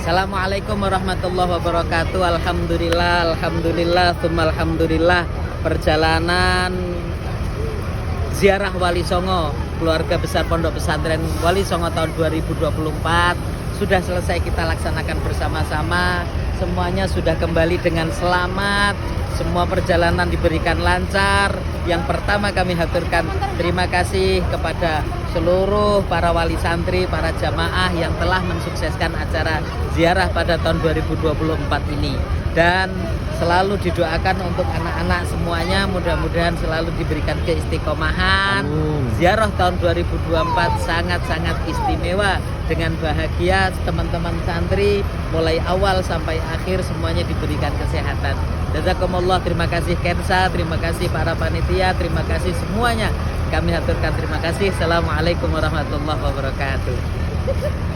Assalamualaikum warahmatullahi wabarakatuh. Alhamdulillah, tsumma alhamdulillah. Perjalanan ziarah Wali Songo, keluarga besar Pondok Pesantren Wali Songo tahun 2024 sudah selesai kita laksanakan bersama-sama. Semuanya sudah kembali dengan selamat. Semua perjalanan diberikan lancar. Yang pertama kami haturkan terima kasih kepada seluruh para wali santri, para jamaah yang telah mensukseskan acara ziarah pada tahun 2024 ini. Dan selalu didoakan untuk anak-anak semuanya, mudah-mudahan selalu diberikan keistiqomahan. Ziarah tahun 2024 sangat-sangat istimewa, dengan bahagia teman-teman santri mulai awal sampai akhir semuanya diberikan kesehatan. Jazakumullah, terima kasih Kensa, terima kasih para panitia, terima kasih semuanya. Kami haturkan terima kasih. Assalamualaikum warahmatullahi wabarakatuh.